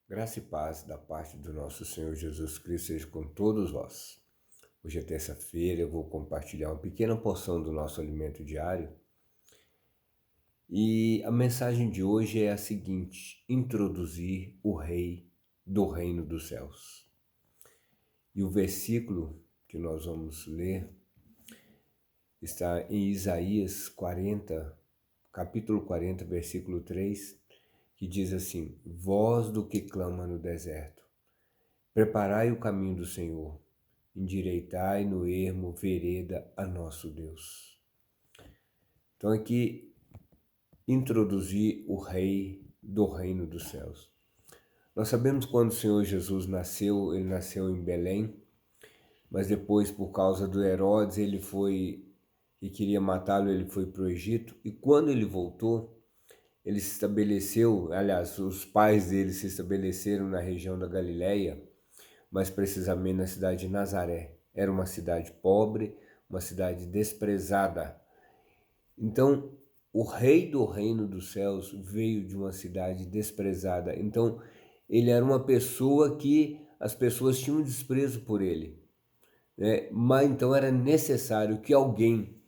Graça e paz da parte do nosso Senhor Jesus Cristo seja com todos vós. Hoje é terça-feira, eu vou compartilhar uma pequena porção do nosso alimento diário. E a mensagem de hoje é a seguinte: introduzir o Rei do Reino dos Céus. E o versículo que nós vamos ler está em Isaías 40, capítulo 40, versículo 3, que diz assim: Voz do que clama no deserto, preparai o caminho do Senhor, endireitai no ermo vereda a nosso Deus. Então aqui introduzir o Rei do Reino dos Céus. Nós sabemos quando o Senhor Jesus nasceu, ele nasceu em Belém, mas depois por causa do Herodes que queria matá-lo, ele foi para o Egito, e quando ele voltou, ele se estabeleceu, aliás, os pais dele se estabeleceram na região da Galileia, mais precisamente na cidade de Nazaré. Era uma cidade pobre, uma cidade desprezada. Então, o rei do reino dos céus veio de uma cidade desprezada. Então, ele era uma pessoa que as pessoas tinham desprezo por ele, né? Mas então era necessário que alguém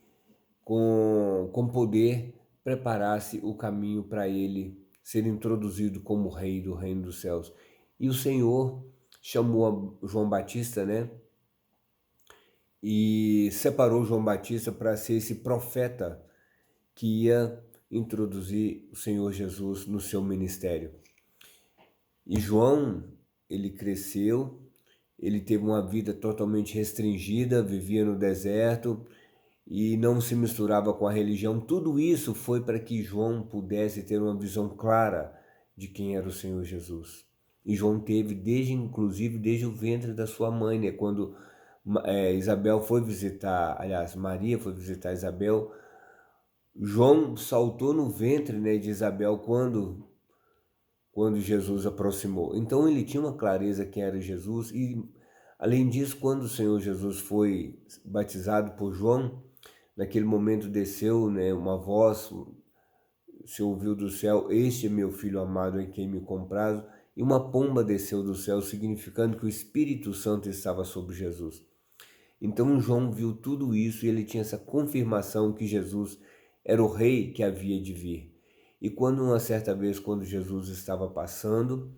com poder preparasse o caminho para ele ser introduzido como rei do reino dos céus. E o Senhor chamou João Batista, né? E separou João Batista para ser esse profeta que ia introduzir o Senhor Jesus no seu ministério. E João, ele cresceu, ele teve uma vida totalmente restringida, vivia no deserto e não se misturava com a religião. Tudo isso foi para que João pudesse ter uma visão clara de quem era o Senhor Jesus. E João teve inclusive desde o ventre da sua mãe, né? Quando Isabel foi visitar, aliás, Maria foi visitar Isabel, João saltou no ventre, né, de Isabel quando Jesus aproximou. Então ele tinha uma clareza quem era Jesus e, além disso, quando o Senhor Jesus foi batizado por João, naquele momento desceu, né, uma voz, se ouviu do céu: Este é meu filho amado em quem me comprazo, e uma pomba desceu do céu, significando que o Espírito Santo estava sobre Jesus. Então João viu tudo isso e ele tinha essa confirmação que Jesus era o rei que havia de vir. E quando uma certa vez, quando Jesus estava passando,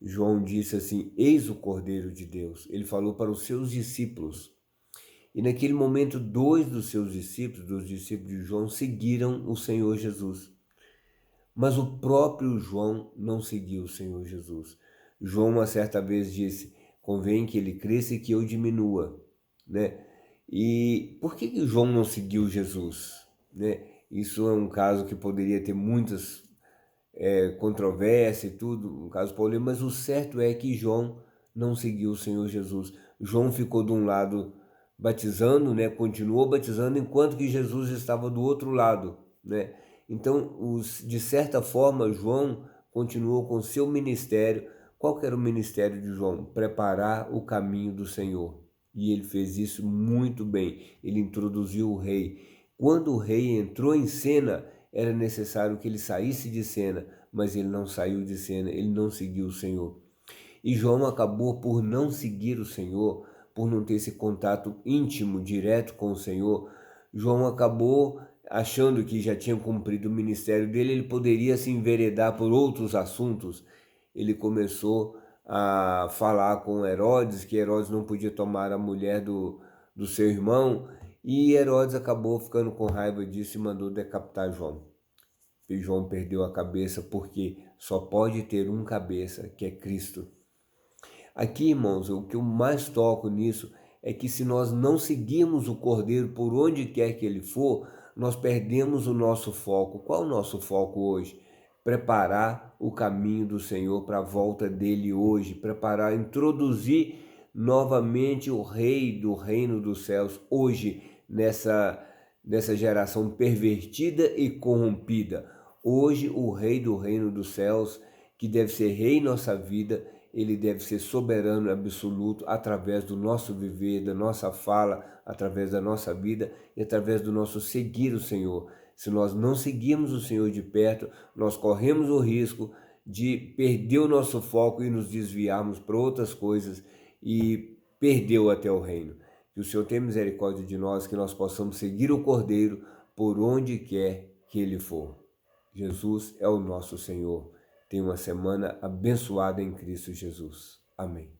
João disse assim: Eis o Cordeiro de Deus. Ele falou para os seus discípulos. E naquele momento, dois dos discípulos de João, seguiram o Senhor Jesus. Mas o próprio João não seguiu o Senhor Jesus. João, uma certa vez, disse: Convém que ele cresça e que eu diminua, né? E por que João não seguiu Jesus, né? Isso é um caso que poderia ter muitas controvérsias e tudo, um caso polêmico, mas o certo é que João não seguiu o Senhor Jesus. João ficou de um lado batizando, né? Continuou batizando, enquanto que Jesus estava do outro lado, né? Então, de certa forma, João continuou com seu ministério. Qual que era o ministério de João? Preparar o caminho do Senhor. E ele fez isso muito bem. Ele introduziu o rei. Quando o rei entrou em cena, era necessário que ele saísse de cena, mas ele não saiu de cena, ele não seguiu o Senhor. E João acabou por não seguir o Senhor, por não ter esse contato íntimo, direto com o Senhor. João acabou achando que já tinha cumprido o ministério dele, ele poderia se enveredar por outros assuntos. Ele começou a falar com Herodes, que Herodes não podia tomar a mulher do seu irmão, e Herodes acabou ficando com raiva disso e mandou decapitar João. E João perdeu a cabeça porque só pode ter um cabeça, que é Cristo. Aqui, irmãos, o que eu mais toco nisso é que se nós não seguirmos o Cordeiro por onde quer que ele for, nós perdemos o nosso foco. Qual é o nosso foco hoje? Preparar o caminho do Senhor para a volta dele hoje, preparar, introduzir novamente o Rei do Reino dos Céus hoje nessa geração pervertida e corrompida. Hoje o Rei do Reino dos Céus, que deve ser rei em nossa vida, ele deve ser soberano absoluto através do nosso viver, da nossa fala, através da nossa vida e através do nosso seguir o Senhor. Se nós não seguirmos o Senhor de perto, nós corremos o risco de perder o nosso foco e nos desviarmos para outras coisas e perdeu até o reino. Que o Senhor tenha misericórdia de nós, que nós possamos seguir o Cordeiro por onde quer que ele for. Jesus é o nosso Senhor. Tenha uma semana abençoada em Cristo Jesus. Amém.